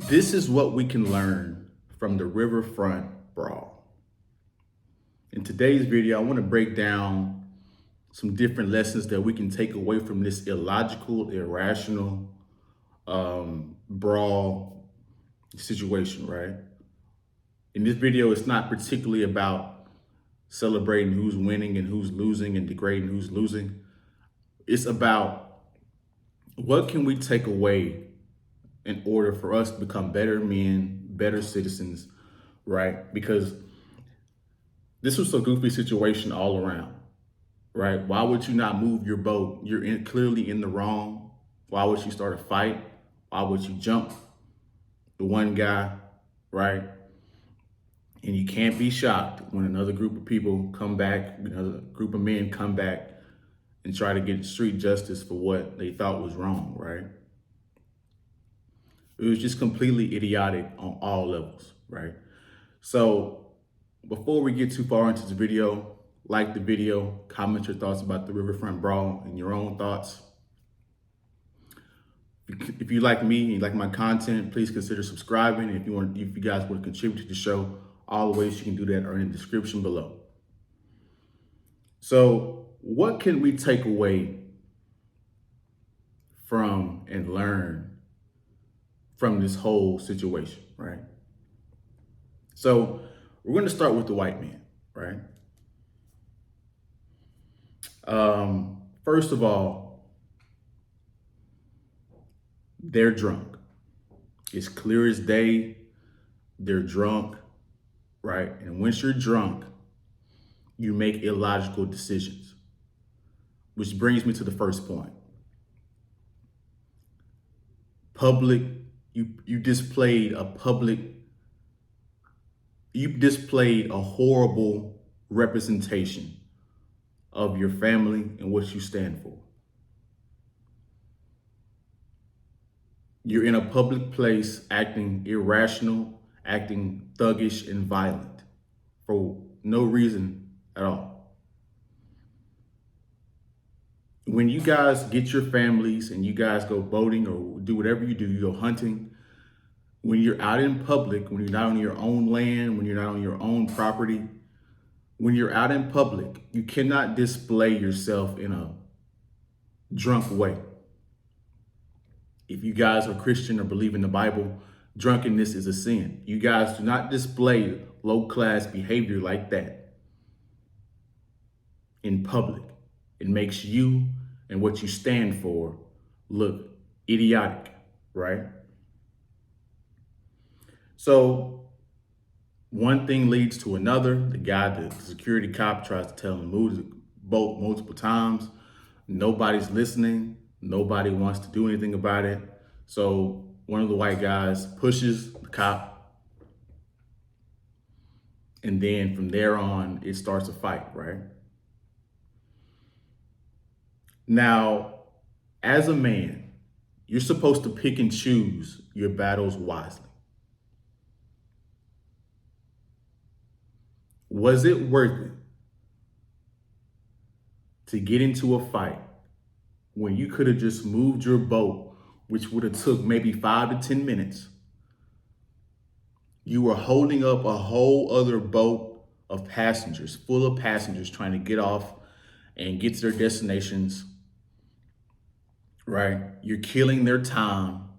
This is what we can learn from the RiverFront Brawl. In today's video, I want to break down some different lessons that we can take away from this illogical, irrational brawl situation, right? In this video, it's not particularly about celebrating who's winning and who's losing and degrading who's losing. It's about what can we take away in order for us to become better men, better citizens, right? Because this was a goofy situation all around, right? Why would you not move your boat? You're clearly in the wrong. Why would you start a fight? Why would you jump the one guy, right? And you can't be shocked when another group of people come back, another group of men come back and try to get street justice for what they thought was wrong, right? It was just completely idiotic on all levels, right? So before we get too far into the video, like the video, comment your thoughts about the RiverFront Brawl and your own thoughts. If you like me and you like my content, please consider subscribing. If you guys want to contribute to the show, all the ways you can do that are in the description below. So what can we take away from and learn from this whole situation, right? So we're going to start with the white man, right? First of all, they're drunk. It's clear as day. They're drunk, right? And once you're drunk, you make illogical decisions, which brings me to the first point. You displayed a horrible representation of your family and what you stand for. You're in a public place acting irrational, acting thuggish and violent for no reason at all. When you guys get your families and you guys go boating or do whatever you do, you go hunting, when you're out in public, when you're not on your own land, when you're not on your own property, when you're out in public, you cannot display yourself in a drunk way. If you guys are Christian or believe in the Bible, drunkenness is a sin. You guys do not display low-class behavior like that in public. It makes you and what you stand for look idiotic, right? So one thing leads to another. The security cop tries to tell him to move the boat multiple times. Nobody's listening. Nobody wants to do anything about it. So one of the white guys pushes the cop. And then from there on, it starts a fight, right? Now, as a man, you're supposed to pick and choose your battles wisely. Was it worth it to get into a fight when you could have just moved your boat, which would have took maybe 5 to 10 minutes? You were holding up a whole other boat of passengers, full of passengers trying to get off and get to their destinations, right? You're killing their time.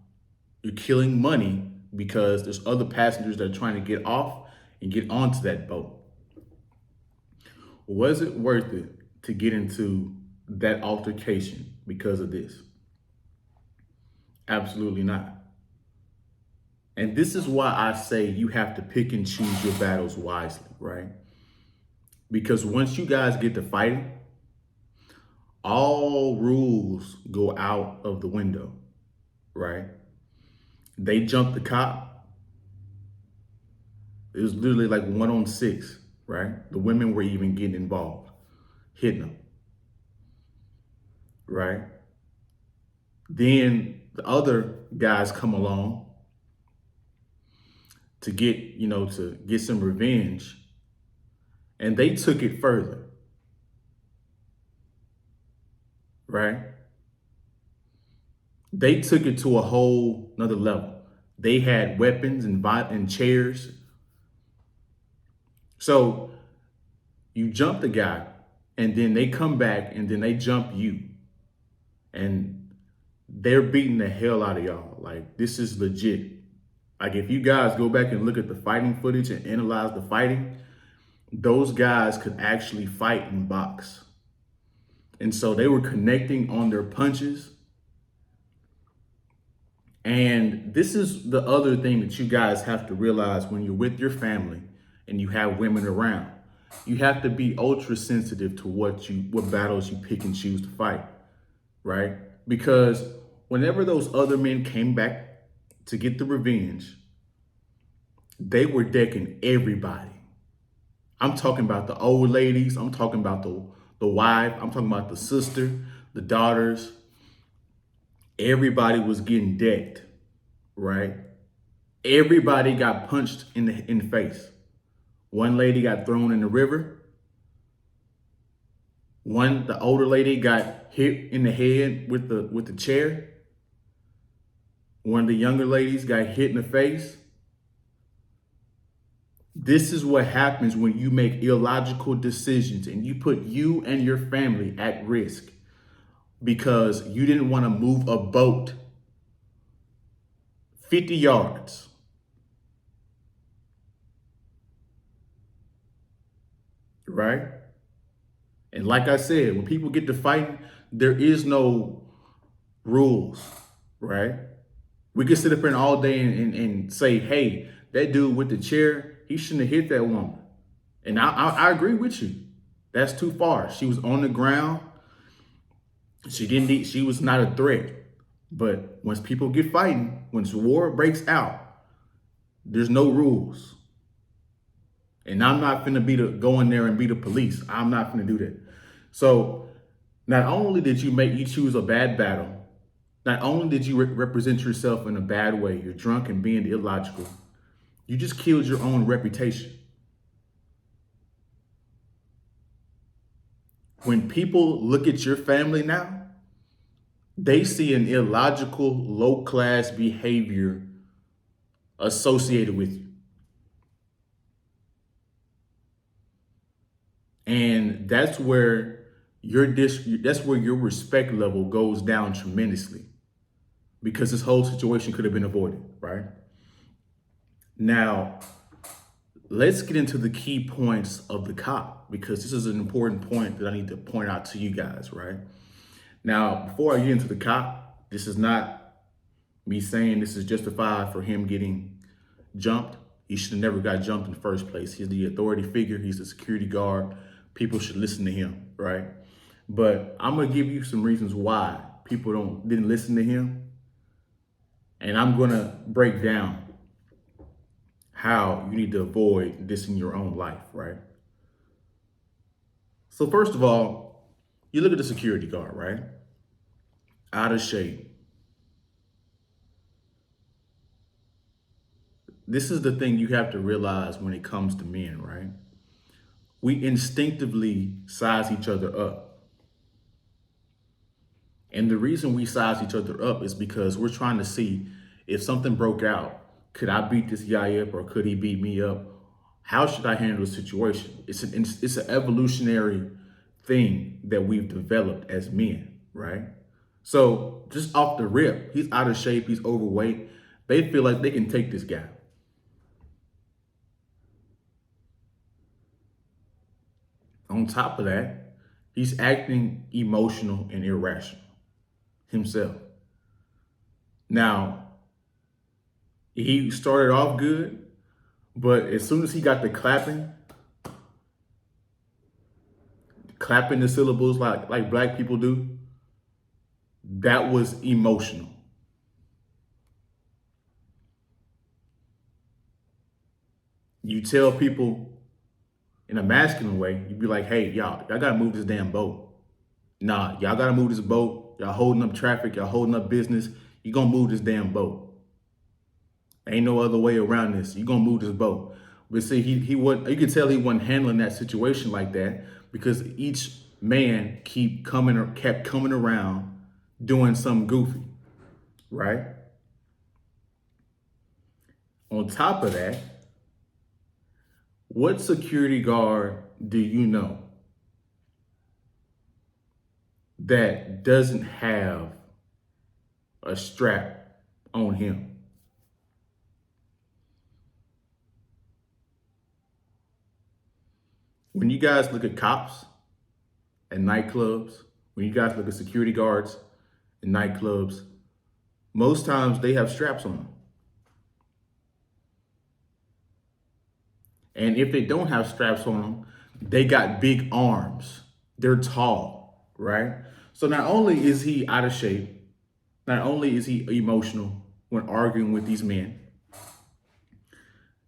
You're killing money because there's other passengers that are trying to get off and get onto that boat. Was it worth it to get into that altercation because of this? Absolutely not. And this is why I say you have to pick and choose your battles wisely, right? Because once you guys get to fighting, all rules go out of the window, right? They jumped the cop. It was literally like 1-on-6, right? The women were even getting involved, hitting them, right? Then the other guys come along to get some revenge, and they took it further, right? They took it to a whole nother level. They had weapons and chairs. So you jump the guy, and then they come back, and then they jump you. And they're beating the hell out of y'all. Like, this is legit. Like, if you guys go back and look at the fighting footage and analyze the fighting, those guys could actually fight and box. And so they were connecting on their punches. And this is the other thing that you guys have to realize when you're with your family and you have women around. You have to be ultra sensitive to what battles you pick and choose to fight, right? Because whenever those other men came back to get the revenge, they were decking everybody. I'm talking about the old ladies. I'm talking about the wife. I'm talking about the sister, the daughters. Everybody was getting decked, right? Everybody got punched in the face. One lady got thrown in the river. The older lady got hit in the head with the chair. One of the younger ladies got hit in the face. This is what happens when you make illogical decisions and you put you and your family at risk because you didn't want to move a boat 50 yards. Right? And like I said, when people get to fighting, there is no rules, right? We can sit up here all day and say, hey, that dude with the chair, he shouldn't have hit that woman. And I agree with you. That's too far. She was on the ground. She was not a threat. But once people get fighting, once war breaks out, there's no rules. And I'm not finna go in there and be the police. I'm not finna do that. So not only did you choose a bad battle, not only did you represent yourself in a bad way, you're drunk and being illogical, you just killed your own reputation. When people look at your family now, they see an illogical, low-class behavior associated with you. And that's where your respect level goes down tremendously because this whole situation could have been avoided, right? Now, let's get into the key points of the cop because this is an important point that I need to point out to you guys, right? Now, before I get into the cop, this is not me saying this is justified for him getting jumped. He should have never got jumped in the first place. He's the authority figure. He's the security guard. People should listen to him, right? But I'm gonna give you some reasons why people didn't listen to him. And I'm gonna break down how you need to avoid this in your own life, right? So first of all, you look at the security guard, right? Out of shape. This is the thing you have to realize when it comes to men, right? We instinctively size each other up. And the reason we size each other up is because we're trying to see if something broke out, could I beat this guy up or could he beat me up? How should I handle the situation? It's an evolutionary thing that we've developed as men, right? So just off the rip, he's out of shape, he's overweight. They feel like they can take this guy. On top of that, he's acting emotional and irrational himself. Now, he started off good, but as soon as he got to clapping the syllables like black people do, that was emotional. You tell people in a masculine way, you'd be like, hey, y'all gotta move this damn boat. Nah, y'all gotta move this boat. Y'all holding up traffic, y'all holding up business. You gonna move this damn boat. Ain't no other way around this. You gonna move this boat. But see, he wasn't, you could tell he wasn't handling that situation like that because each man kept coming around doing something goofy, right? On top of that, what security guard do you know that doesn't have a strap on him? When you guys look at cops and nightclubs, when you guys look at security guards in nightclubs, most times they have straps on them. And if they don't have straps on them, they got big arms. They're tall, right? So not only is he out of shape, not only is he emotional when arguing with these men,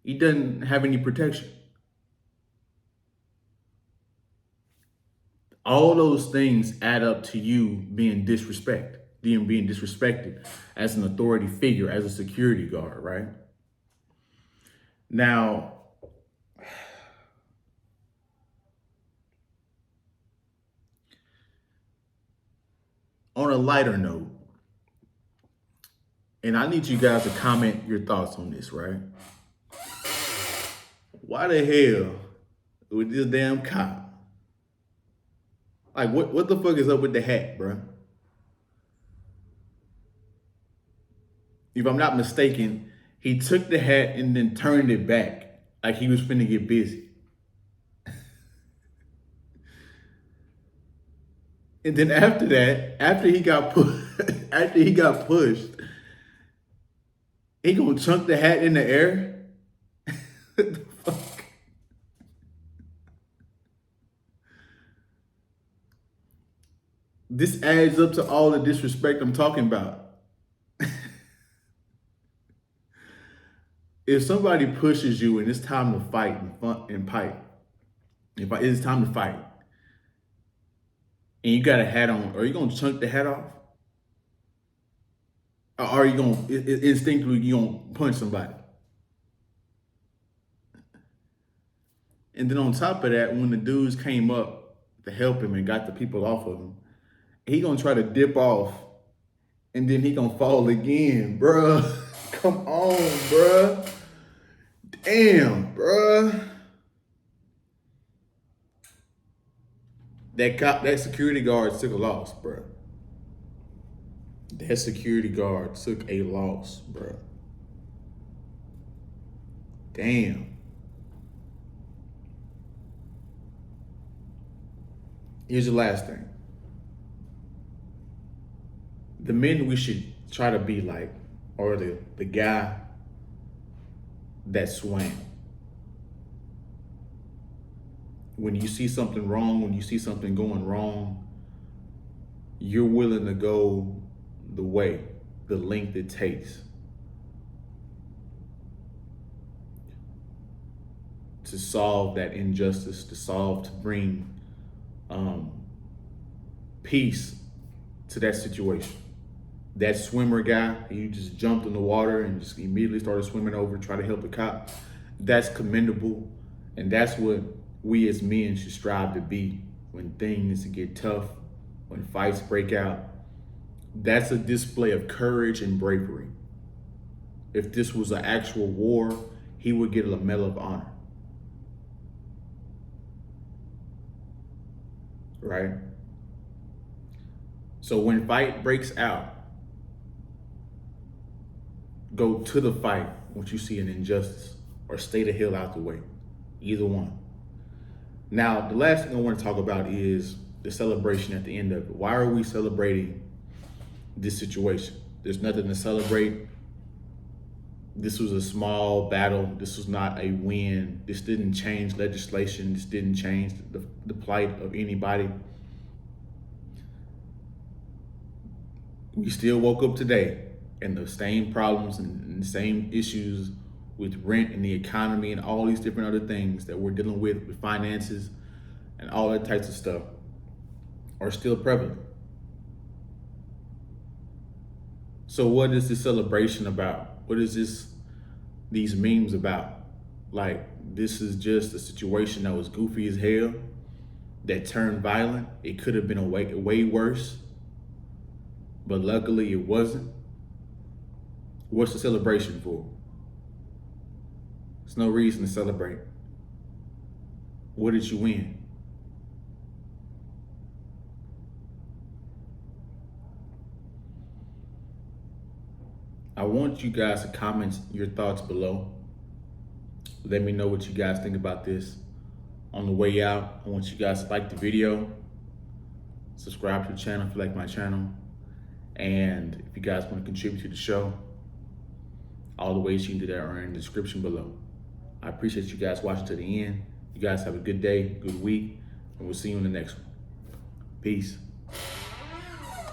he doesn't have any protection. All those things add up to you being being disrespected as an authority figure, as a security guard, right? Now, on a lighter note, and I need you guys to comment your thoughts on this, right? Why the hell with this damn cop? Like, what the fuck is up with the hat, bro? If I'm not mistaken, he took the hat and then turned it back like he was finna get busy. And then after that, after he got pushed, he gonna chunk the hat in the air? What the fuck? This adds up to all the disrespect I'm talking about. If somebody pushes you and it's time to fight and fight, if it's time to fight, and you got a hat on, are you gonna chunk the hat off? Or are you gonna instinctively you gonna punch somebody? And then on top of that, when the dudes came up to help him and got the people off of him, he gonna try to dip off, and then he gonna fall again, bruh. Come on, bruh. Damn, bruh. That security guard took a loss, bruh. That security guard took a loss, bruh. Damn. Here's the last thing. The men we should try to be like, or the guy that swam. When you see something wrong, when you see something going wrong, you're willing to go the length it takes to solve that injustice, to bring peace to that situation. That swimmer guy, he just jumped in the water and just immediately started swimming over, try to help a cop. That's commendable. And that's what we as men should strive to be when things get tough, when fights break out. That's a display of courage and bravery. If this was an actual war, he would get a Medal of Honor. Right? So when fight breaks out, go to the fight once you see an injustice, or stay the hell out the way. Either one. Now, the last thing I want to talk about is the celebration at the end of it. Why are we celebrating this situation? There's nothing to celebrate. This was a small battle. This was not a win. This didn't change legislation. This didn't change the plight of anybody. We still woke up today and the same problems and the same issues with rent and the economy and all these different other things that we're dealing with finances and all that types of stuff are still prevalent. So what is this celebration about? What is these memes about? Like, this is just a situation that was goofy as hell, that turned violent. It could have been a way worse, but luckily it wasn't. What's the celebration for? There's no reason to celebrate. What did you win? I want you guys to comment your thoughts below. Let me know what you guys think about this. On the way out, I want you guys to like the video, subscribe to the channel if you like my channel, and if you guys want to contribute to the show, all the ways you can do that are in the description below. I appreciate you guys watching to the end. You guys have a good day, good week, and we'll see you in the next one. Peace.